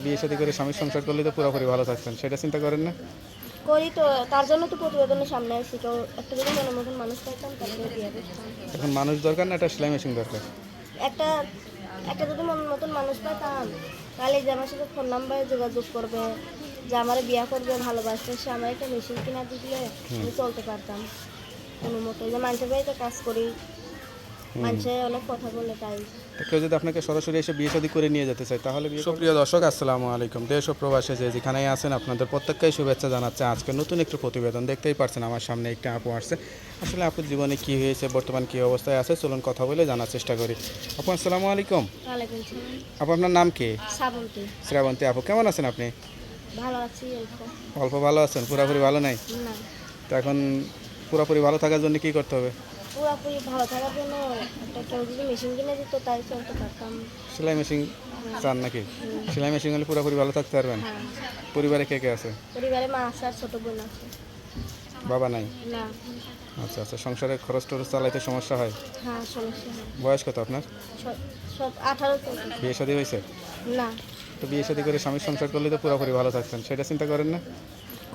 বিয়ে শাদী করে স্বামীর সংসার করলে তো পুরোপুরি ভালো থাকতেন, সেটা চিন্তা করেন না? করি তো, তার জন্য তো প্রতিবেদনের সামনে আসছি। কেউ একটা যদি মনের মতন মানুষ পাইতাম তারপরে বিয়ে করতাম। এখন মানুষ দরকার না একটা সেলাই মেশিন দরকার? একটা একটা যদি মনের মতন মানুষ পাইতাম তাহলে যে আমার সাথে ফোন নাম্বারে যোগাযোগ করবে, যে আমার বিয়ে করবে, ভালোবাসবে, সে আমার একটা মেশিন কিনা দিলে আমি চলতে পারতাম কোনো মতো। যে মানুষের বাড়িতে কাজ করি, মানুষে অনেক কথা বলে, তাই। তো কেউ যদি আপনাকে সরাসরি এসে বিয়ে শাদী করে নিয়ে যেতে চায় তাহলে বিয়ে? সুপ্রিয় দর্শক, আসসালামু আলাইকুম। দেশ ও প্রবাসে যে যেখানেই আছেন আপনাদের প্রত্যেককেই শুভেচ্ছা জানাচ্ছে। আজকে নতুন একটি প্রতিবেদন দেখতেই পারছেন, আমার সামনে একটা আপু আসছে। আসলে আপুর জীবনে কী হয়েছে, বর্তমান কী অবস্থায় আছে, চলুন কথা বলে জানার চেষ্টা করি। আপু আসসালামু আলাইকুম। ওয়ালাইকুম আসসালাম। আপু আপনার নাম কি? শ্রাবন্তী। শ্রাবন্তী আপু, কেমন আছেন আপনি? ভালো আছি অল্প। অল্প ভালো আছেন, পুরোপুরি ভালো নাই? না, তো এখন পুরোপুরি ভালো থাকার জন্য কী করতে হবে? পুরোপুরি ভালো থাকার জন্য একটা কেউ যদি মেশিন কিনে দিত তাই চলতে পারতাম। সেলাই মেশিন চান নাকি? সেলাই মেশিন হলে পুরোপুরি ভালো থাকতে পারবেন? হ্যাঁ, পরিবারে কে কে আছে? পরিবারে মা আছে আর ছোট বোন আছে। বাবা নাই? না। আচ্ছা আচ্ছা, সংসারের খরচ টরচ চালাইতে সমস্যা হয়? হ্যাঁ, সমস্যা হয়। বয়স কত আপনার? সব 18 চলছে। বিয়ে শাদী হয়েছে? না, তো বিয়ে শাদী করে স্বামীর সংসার করলে তো পুরোপুরি ভালো থাকতেন, সেটা চিন্তা করেন না?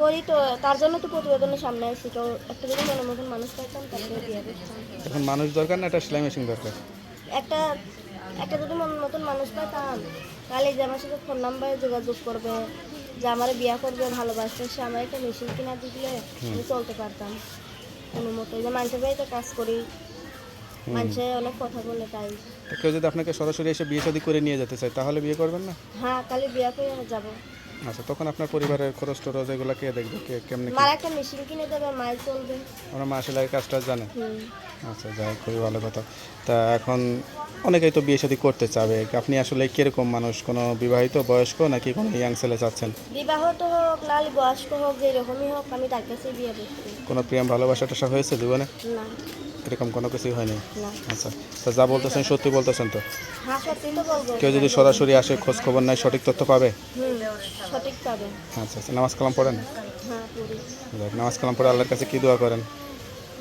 করি তো, তার জন্য তো প্রতিবেদনের সামনে আসছি। কেউ একটা যদি মনের মতন মানুষ পাইতাম তারপরে বিয়ে করতাম। এখন মানুষ দরকার না একটা সেলাই মেশিন দরকার? একটা একটা যদি মনের মতন মানুষ পাইতাম তাহলে যে আমার সাথে ফোন নাম্বারে যোগাযোগ করবে, যে আমার বিয়ে করবে, ভালোবাসবে, সে আমার একটা মেশিন কিনা দিলে আমি চলতে পারতাম কোনো মতো। যে মানুষের বাড়িতে কাজ করি, মানুষে অনেক কথা বলে, তাই। তো কেউ যদি আপনাকে সরাসরি এসে বিয়ে শাদী করে নিয়ে যেতে চায় তাহলে বিয়ে করবেন না? হ্যাঁ, কালি বিয়ে করে যাবো। আচ্ছা, তখন আপনার পরিবারের খরচ টরচ এগুলো কে দেখবে, কে কেমনি কি? মার একটা মেশিন কিনে দেবে, মাই চলবে। ওরা মা সেলাই কাজটা জানে? হুম। আচ্ছা, যাই হোক, খুবই ভালো কথা। তা এখন অনেকেই তো বিয়ে শাদী করতে চাবে, আপনি আসলে কীরকম মানুষ, কোনো বিবাহিত, বয়স্ক নাকি কোনো ইয়াং ছেলে চাচ্ছেন? বিবাহিত হোক নাহলে বয়স্ক হোক, যেরকমই হোক, আমি তার কাছেই বিয়ে করছি। কোনো প্রেম ভালোবাসা টাসা হয়েছে জীবনে? না। এরকম কোনো কিছুই হয়নি? না। আচ্ছা, তা যা বলতেছেন সত্যি বলতেছেন তো? হ্যাঁ, সত্যি তো বলবো। কেউ যদি সরাসরি আসে খোঁজ খবর নেয় সঠিক তথ্য পাবে? সঠিক পাবে। আচ্ছা আচ্ছা, নামাজ কালাম পড়েন? হ্যাঁ, করি। যাক, নামাজ কালাম পড়ে আল্লাহর কাছে কী দোয়া করেন?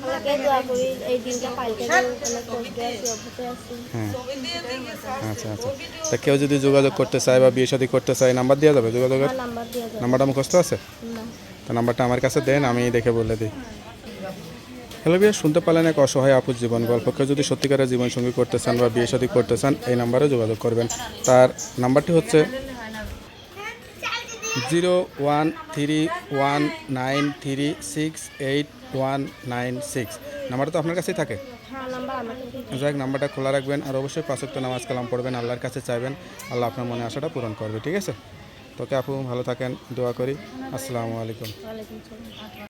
আমাকে দোয়া করি এই দিনটা পাল্টে দেয়, অনেক কষ্টে আছি, অভ্যতে আছি। হ্যাঁ, আচ্ছা আচ্ছা। তা কেউ যদি যোগাযোগ করতে চায় বা বিয়ে শাদী করতে চায়, নাম্বার দেওয়া যাবে যোগাযোগের? আমার নাম্বার দিয়ে যাবে। নাম্বারটা মুখস্থ আছে? না। তো নাম্বারটা আমার কাছে দেন, আমি দেখে বলে দিই। হ্যালো বিয়ে, শুনতে পারলেন এক অসহায় আপুর জীবন গল্প। কেউ যদি সত্যিকারের জীবনসঙ্গী করতে চান বা বিয়ে শাদী করতে চান এই নাম্বারে যোগাযোগ করবেন। তার নাম্বারটি হচ্ছে 013193689196। নাম্বারটা তো আপনার কাছেই থাকে? হ্যাঁ, নাম্বার আমার কাছে। যাই হোক, নাম্বারটা খোলা রাখবেন আর অবশ্যই 5 ওয়াক্ত নামাজ কালাম পড়বেন, আল্লাহর কাছে চাইবেন, আল্লাহ আপনার মনে আশাটা পূরণ করবে। ঠিক আছে? তোকে আপু ভালো থাকেন, দোয়া করি। আসসালামু আলাইকুম। ওয়ালাইকুম আসসালাম।